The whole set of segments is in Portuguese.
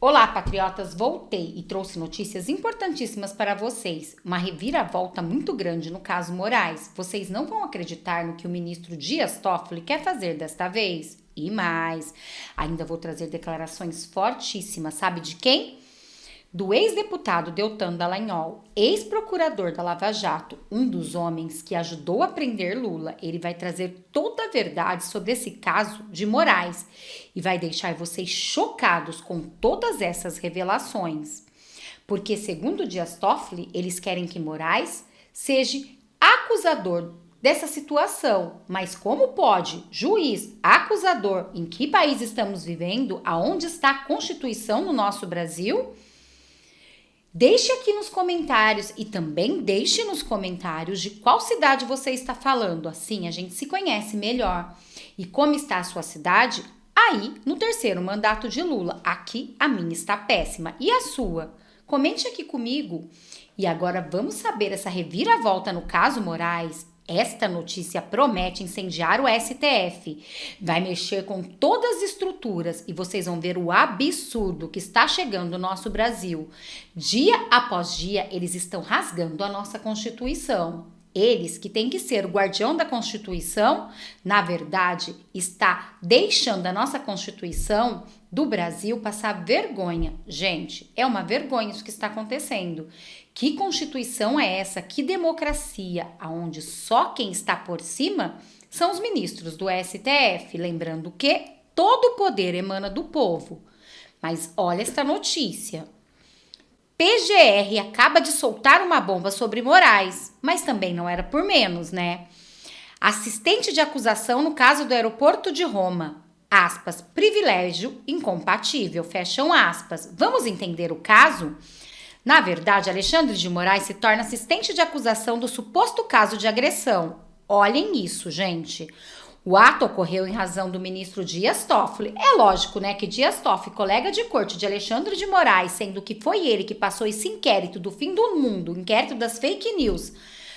Olá, patriotas! Voltei e trouxe notícias importantíssimas para vocês. Uma reviravolta muito grande no caso Moraes. Vocês não vão acreditar no que o ministro Dias Toffoli quer fazer desta vez. E mais, ainda vou trazer declarações fortíssimas. Sabe de quem? Do ex-deputado Deltan Dallagnol, ex-procurador da Lava Jato, um dos homens que ajudou a prender Lula. Ele vai trazer toda a verdade sobre esse caso de Moraes e vai deixar vocês chocados com todas essas revelações. Porque, segundo Dias Toffoli, eles querem que Moraes seja acusador dessa situação. Mas como pode juiz, acusador, em que país estamos vivendo, aonde está a Constituição no nosso Brasil? Deixe aqui nos comentários e também deixe nos comentários de qual cidade você está falando. Assim a gente se conhece melhor. E como está a sua cidade? Aí, no terceiro mandato de Lula. Aqui a minha está péssima. E a sua? Comente aqui comigo. E agora vamos saber essa reviravolta no caso Moraes. Esta notícia promete incendiar o STF, vai mexer com todas as estruturas e vocês vão ver o absurdo que está chegando no nosso Brasil. Dia após dia, eles estão rasgando a nossa Constituição. Eles, que têm que ser o guardião da Constituição, na verdade, está deixando a nossa Constituição do Brasil passar vergonha. Gente, é uma vergonha isso que está acontecendo. Que Constituição é essa? Que democracia? Aonde só quem está por cima são os ministros do STF. Lembrando que todo o poder emana do povo. Mas olha esta notícia. PGR acaba de soltar uma bomba sobre Moraes, mas também não era por menos, né? Assistente de acusação no caso do aeroporto de Roma. Aspas, privilégio incompatível, fecham aspas. Vamos entender o caso? Na verdade, Alexandre de Moraes se torna assistente de acusação do suposto caso de agressão. Olhem isso, gente. O ato ocorreu em razão do ministro Dias Toffoli. É lógico, né, que Dias Toffoli, colega de corte de Alexandre de Moraes, sendo que foi ele que passou esse inquérito do fim do mundo, inquérito das fake news,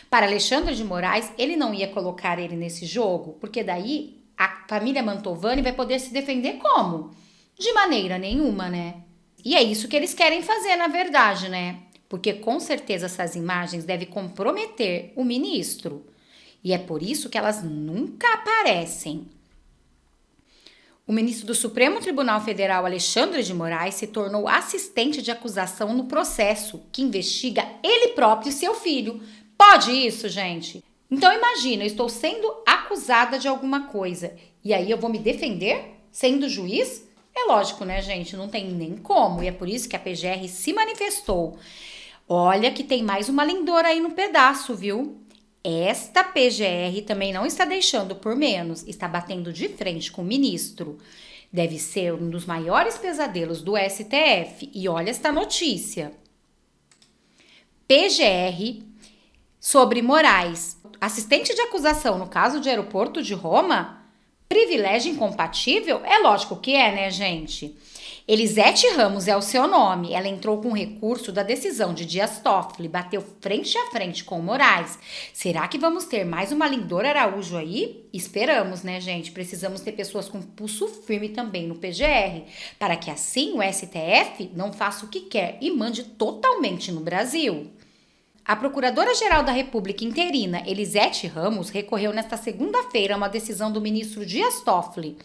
para Alexandre de Moraes, ele não ia colocar ele nesse jogo, porque daí a família Mantovani vai poder se defender como? De maneira nenhuma, né? E é isso que eles querem fazer, na verdade, né? Porque com certeza essas imagens devem comprometer o ministro. E é por isso que elas nunca aparecem. O ministro do Supremo Tribunal Federal, Alexandre de Moraes, se tornou assistente de acusação no processo que investiga ele próprio e seu filho. Pode isso, gente? Então imagina, eu estou sendo acusada de alguma coisa e aí eu vou me defender sendo juiz? É lógico, né, gente? Não tem nem como. E é por isso que a PGR se manifestou. Olha que tem mais uma lindora aí no pedaço, viu? Esta PGR também não está deixando por menos. Está batendo de frente com o ministro. Deve ser um dos maiores pesadelos do STF. E olha esta notícia. PGR sobre Moraes. Assistente de acusação no caso de aeroporto de Roma? Privilégio incompatível? É lógico que é, né, gente? Elisete Ramos é o seu nome. Ela entrou com recurso da decisão de Dias Toffoli, bateu frente a frente com Moraes. Será que vamos ter mais uma Lindora Araújo aí? Esperamos, né, gente? Precisamos ter pessoas com pulso firme também no PGR, para que assim o STF não faça o que quer e mande totalmente no Brasil. A Procuradora-Geral da República interina, Elisete Ramos, recorreu nesta segunda-feira a uma decisão do ministro Dias Toffoli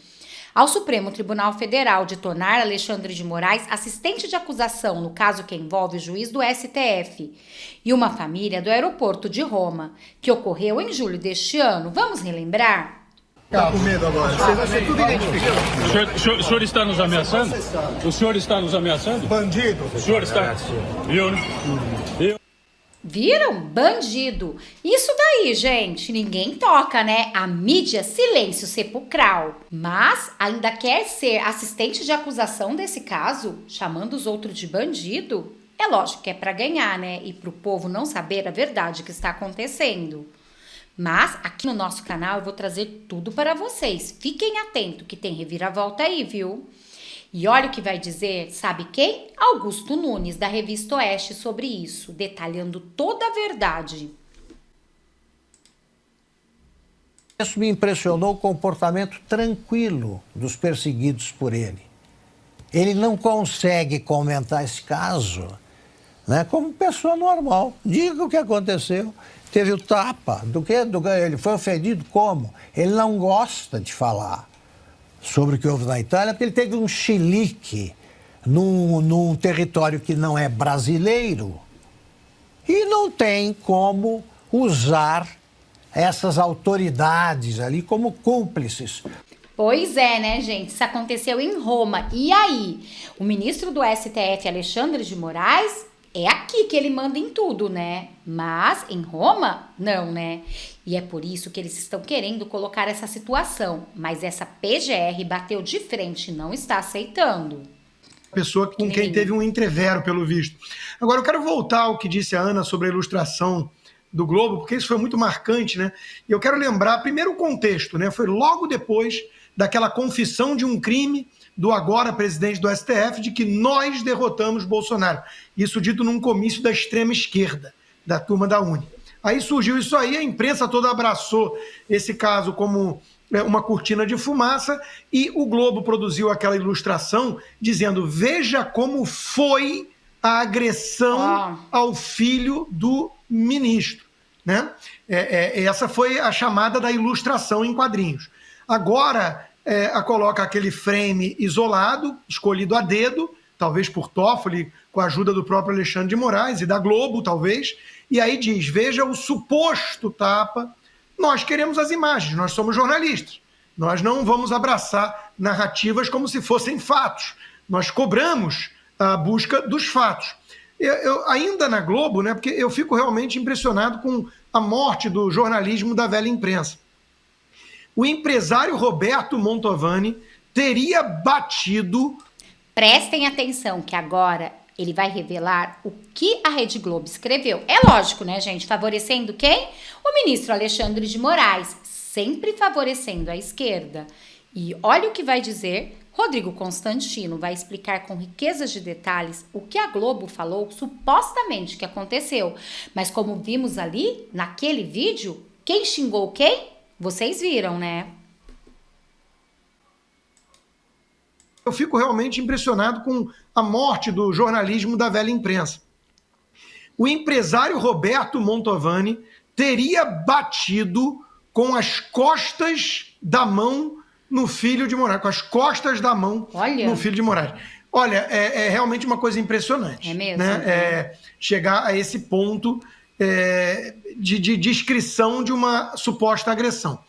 ao Supremo Tribunal Federal de tornar Alexandre de Moraes assistente de acusação no caso que envolve o juiz do STF e uma família do aeroporto de Roma, que ocorreu em julho deste ano. Vamos relembrar? Tá com medo agora. Você vai ser tudo identificado. O senhor está nos ameaçando? O senhor está nos ameaçando? Bandido. O senhor está... Viu, né? Viram? Bandido. Isso daí, gente, ninguém toca, né? A mídia, silêncio sepulcral. Mas ainda quer ser assistente de acusação desse caso, chamando os outros de bandido? É lógico que é para ganhar, né? E para o povo não saber a verdade que está acontecendo. Mas aqui no nosso canal eu vou trazer tudo para vocês. Fiquem atentos que tem reviravolta aí, viu? E olha o que vai dizer, sabe quem? Augusto Nunes, da Revista Oeste, sobre isso, detalhando toda a verdade. Isso me impressionou o comportamento tranquilo dos perseguidos por ele. ele não consegue comentar esse caso, né, como pessoa normal. Diga o que aconteceu. Teve o tapa. Ele foi ofendido como? Ele não gosta de falar sobre o que houve na Itália, porque ele teve um chilique num território que não é brasileiro e não tem como usar essas autoridades ali como cúmplices. Pois é, né, gente? Isso aconteceu em Roma. E aí? O ministro do STF, Alexandre de Moraes, é aqui que ele manda em tudo, né? Mas em Roma, não, né? E é por isso que eles estão querendo colocar essa situação. Mas essa PGR bateu de frente e não está aceitando. Pessoa com quem teve um entrevero, pelo visto. Agora, eu quero voltar ao que disse a Ana sobre a ilustração do Globo, porque isso foi muito marcante, né? E eu quero lembrar, primeiro, o contexto, né? Foi logo depois daquela confissão de um crime do agora presidente do STF de que nós derrotamos Bolsonaro. Isso dito num comício da extrema esquerda, da turma da Uni. Aí surgiu isso aí, a imprensa toda abraçou esse caso como uma cortina de fumaça e o Globo produziu aquela ilustração dizendo: veja como foi a agressão ao filho do ministro, né? Essa foi a chamada da ilustração em quadrinhos. Agora, coloca aquele frame isolado, escolhido a dedo, talvez por Toffoli, com a ajuda do próprio Alexandre de Moraes e da Globo, talvez, e aí diz: veja o suposto tapa. Nós queremos as imagens, nós somos jornalistas. Nós não vamos abraçar narrativas como se fossem fatos. Nós cobramos a busca dos fatos. Eu ainda na Globo, né, porque eu fico realmente impressionado com a morte do jornalismo da velha imprensa. O empresário Roberto Montovani teria batido... Prestem atenção que agora ele vai revelar o que a Rede Globo escreveu. É lógico, né, gente? Favorecendo quem? O ministro Alexandre de Moraes, sempre favorecendo a esquerda. E olha o que vai dizer Rodrigo Constantino. Vai explicar com riquezas de detalhes o que a Globo falou supostamente que aconteceu. Mas como vimos ali, naquele vídeo, quem xingou quem? Vocês viram, né? Eu fico realmente impressionado com a morte do jornalismo da velha imprensa. O empresário Roberto Montovani teria batido com as costas da mão no filho de Moraes, com as costas da mão no filho de Moraes. Olha, é realmente uma coisa impressionante. É mesmo? Né? Chegar a esse ponto de descrição de uma suposta agressão.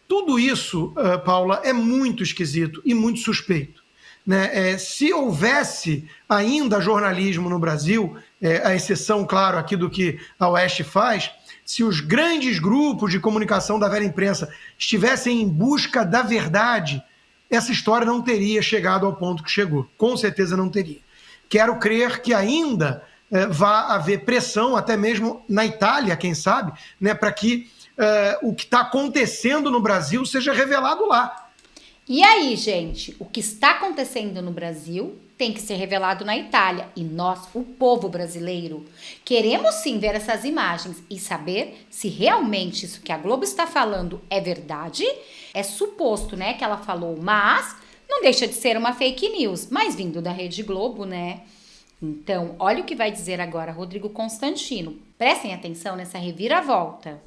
Tudo isso, Paula, é muito esquisito e muito suspeito. Né? Se houvesse ainda jornalismo no Brasil, a exceção, claro, aqui do que a Oeste faz, se os grandes grupos de comunicação da velha imprensa estivessem em busca da verdade, essa história não teria chegado ao ponto que chegou. Com certeza não teria. Quero crer que ainda vá haver pressão, até mesmo na Itália, quem sabe, né, para que o que está acontecendo no Brasil seja revelado lá. E aí, gente, o que está acontecendo no Brasil tem que ser revelado na Itália. E nós, o povo brasileiro, queremos sim ver essas imagens e saber se realmente isso que a Globo está falando é verdade. É suposto, né, que ela falou, mas não deixa de ser uma fake news, mas vindo da Rede Globo, né? Então, olha o que vai dizer agora Rodrigo Constantino. Prestem atenção nessa reviravolta.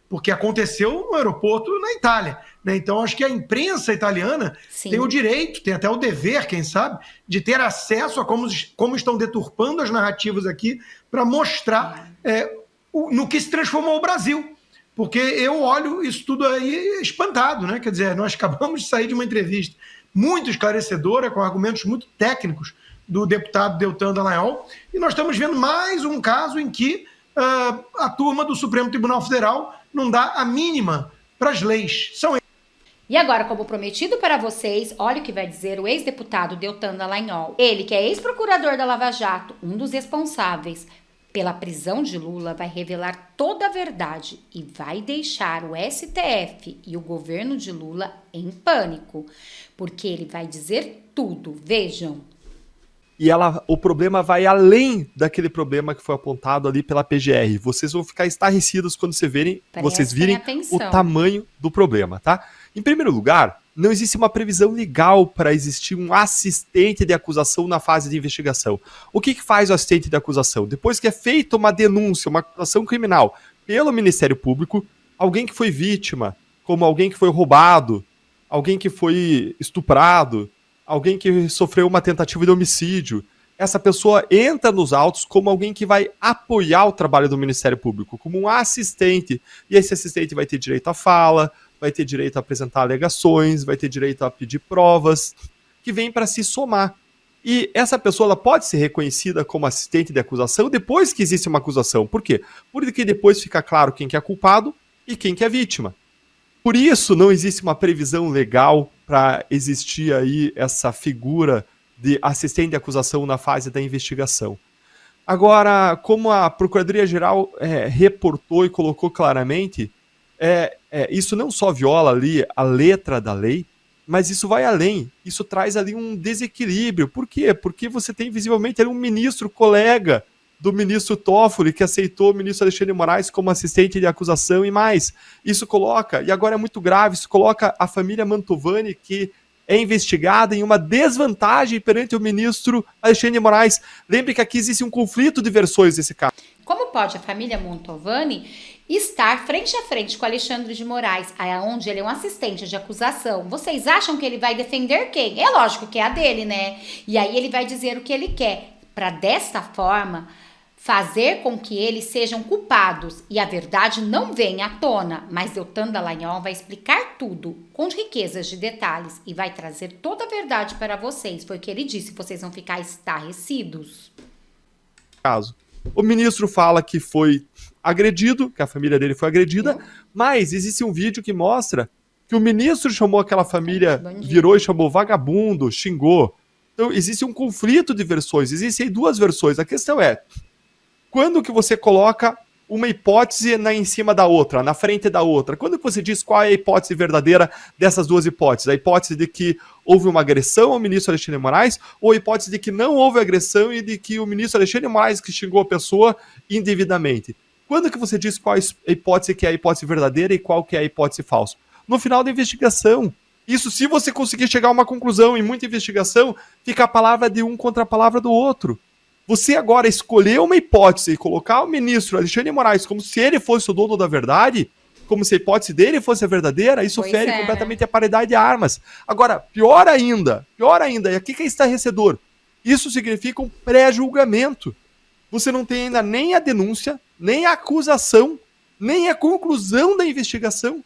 Porque aconteceu no aeroporto na Itália. Né? Então, acho que a imprensa italiana tem o direito, tem até o dever, quem sabe, de ter acesso a como estão deturpando as narrativas aqui para mostrar no que se transformou o Brasil. Porque eu olho isso tudo aí espantado, né? Quer dizer, nós acabamos de sair de uma entrevista muito esclarecedora, com argumentos muito técnicos do deputado Deltan Dallagnol, e nós estamos vendo mais um caso em que a turma do Supremo Tribunal Federal não dá a mínima para as leis. E agora, como prometido para vocês, olha o que vai dizer o ex-deputado Deltan Dallagnol. Ele, que é ex-procurador da Lava Jato, um dos responsáveis pela prisão de Lula, vai revelar toda a verdade e vai deixar o STF e o governo de Lula em pânico, porque ele vai dizer tudo. Vejam. E o problema vai além daquele problema que foi apontado ali pela PGR. Vocês vão ficar estarrecidos quando vocês virem atenção. O tamanho do problema, tá? Em primeiro lugar, não existe uma previsão legal para existir um assistente de acusação na fase de investigação. O que faz o assistente de acusação? Depois que é feita uma denúncia, uma acusação criminal pelo Ministério Público, alguém que foi vítima, como alguém que foi roubado, alguém que foi estuprado, alguém que sofreu uma tentativa de homicídio, essa pessoa entra nos autos como alguém que vai apoiar o trabalho do Ministério Público, como um assistente, e esse assistente vai ter direito à fala, vai ter direito a apresentar alegações, vai ter direito a pedir provas, que vem para se somar. E essa pessoa ela pode ser reconhecida como assistente de acusação depois que existe uma acusação. Por quê? Porque depois fica claro quem que é culpado e quem que é vítima. Por isso não existe uma previsão legal para existir aí essa figura de assistente de acusação na fase da investigação. Agora, como a Procuradoria-Geral reportou e colocou claramente, isso não só viola ali a letra da lei, mas isso vai além. Isso traz ali um desequilíbrio. Por quê? Porque você tem visivelmente ali um ministro colega do ministro Toffoli, que aceitou o ministro Alexandre de Moraes como assistente de acusação e mais. Isso coloca, e agora é muito grave, isso coloca a família Mantovani, que é investigada, em uma desvantagem perante o ministro Alexandre de Moraes. Lembre que aqui existe um conflito de versões desse caso. Como pode a família Mantovani estar frente a frente com Alexandre de Moraes, onde ele é um assistente de acusação? Vocês acham que ele vai defender quem? É lógico que é a dele, né? E aí ele vai dizer o que ele quer, para desta forma fazer com que eles sejam culpados e a verdade não venha à tona. Mas Deltan Dallagnol vai explicar tudo com riquezas de detalhes e vai trazer toda a verdade para vocês. Foi o que ele disse, vocês vão ficar estarrecidos. Caso. O ministro fala que foi agredido, que a família dele foi agredida, mas existe um vídeo que mostra que o ministro chamou aquela família, virou e chamou vagabundo, xingou. Então existe um conflito de versões, existem duas versões. A questão é, quando que você coloca uma hipótese em cima da outra, na frente da outra? Quando que você diz qual é a hipótese verdadeira dessas duas hipóteses? A hipótese de que houve uma agressão ao ministro Alexandre de Moraes ou a hipótese de que não houve agressão e de que o ministro Alexandre de Moraes que xingou a pessoa indevidamente? Quando que você diz qual a hipótese que é a hipótese verdadeira e qual que é a hipótese falsa? No final da investigação. Isso se você conseguir chegar a uma conclusão. Em muita investigação, fica a palavra de um contra a palavra do outro. Você agora escolher uma hipótese e colocar o ministro Alexandre de Moraes como se ele fosse o dono da verdade, como se a hipótese dele fosse a verdadeira, isso fere completamente a paridade de armas. Agora, pior ainda, e aqui que é estarrecedor, isso significa um pré-julgamento. Você não tem ainda nem a denúncia, nem a acusação, nem a conclusão da investigação.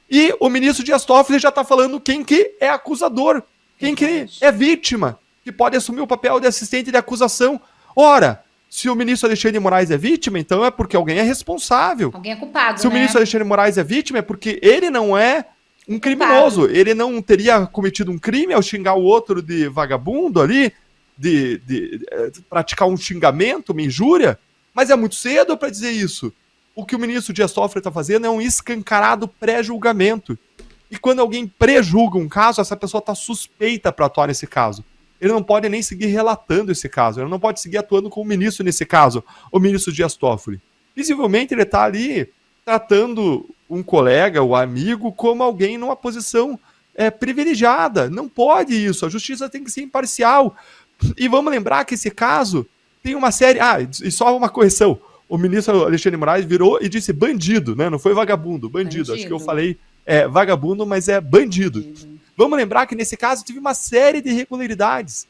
E o ministro Dias Toffoli já está falando quem que é acusador, quem que é vítima, que pode assumir o papel de assistente de acusação. Ora, se o ministro Alexandre de Moraes é vítima, então é porque alguém é responsável. Alguém é culpado, Se o ministro Alexandre de Moraes é vítima, é porque ele não é um criminoso. Ele não teria cometido um crime ao xingar o outro de vagabundo ali, de praticar um xingamento, uma injúria. Mas é muito cedo para dizer isso. O que o ministro Dias Toffoli está fazendo é um escancarado pré-julgamento. E quando alguém pré-julga um caso, essa pessoa está suspeita para atuar nesse caso. Ele não pode nem seguir relatando esse caso, ele não pode seguir atuando como ministro nesse caso, o ministro Dias Toffoli. Visivelmente ele está ali tratando um colega, um amigo, como alguém numa posição privilegiada. Não pode isso, a justiça tem que ser imparcial. E vamos lembrar que esse caso tem uma série... e só uma correção, o ministro Alexandre de Moraes virou e disse bandido, né? Não foi vagabundo, bandido. Acho que eu falei vagabundo, mas é bandido. Vamos lembrar que nesse caso teve uma série de irregularidades.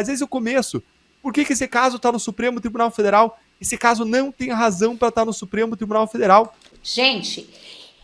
Desde o começo. Por que esse caso está no Supremo Tribunal Federal? Esse caso não tem razão para estar no Supremo Tribunal Federal. Gente,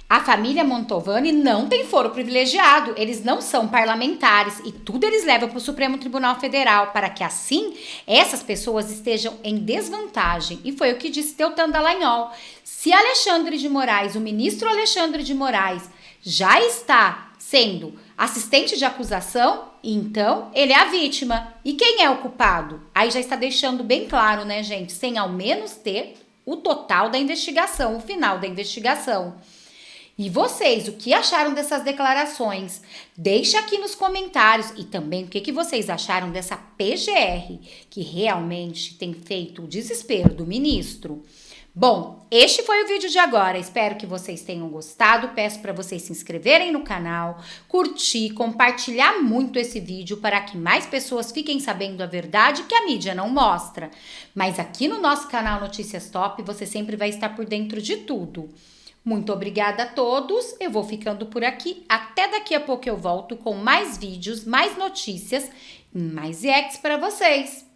a família Mantovani não tem foro privilegiado. Eles não são parlamentares e tudo eles levam para o Supremo Tribunal Federal para que assim essas pessoas estejam em desvantagem. E foi o que disse Deltan Dallagnol. Se Alexandre de Moraes, o ministro Alexandre de Moraes, já está sendo assistente de acusação, então ele é a vítima. E quem é o culpado? Aí já está deixando bem claro, né, gente? Sem ao menos ter o total da investigação, o final da investigação. E vocês, o que acharam dessas declarações? Deixa aqui nos comentários. E também o que vocês acharam dessa PGR, que realmente tem feito o desespero do ministro. Bom, este foi o vídeo de agora, espero que vocês tenham gostado, peço para vocês se inscreverem no canal, curtir, compartilhar muito esse vídeo para que mais pessoas fiquem sabendo a verdade que a mídia não mostra. Mas aqui no nosso canal Notícias Top você sempre vai estar por dentro de tudo. Muito obrigada a todos, eu vou ficando por aqui, até daqui a pouco eu volto com mais vídeos, mais notícias e mais reacts para vocês.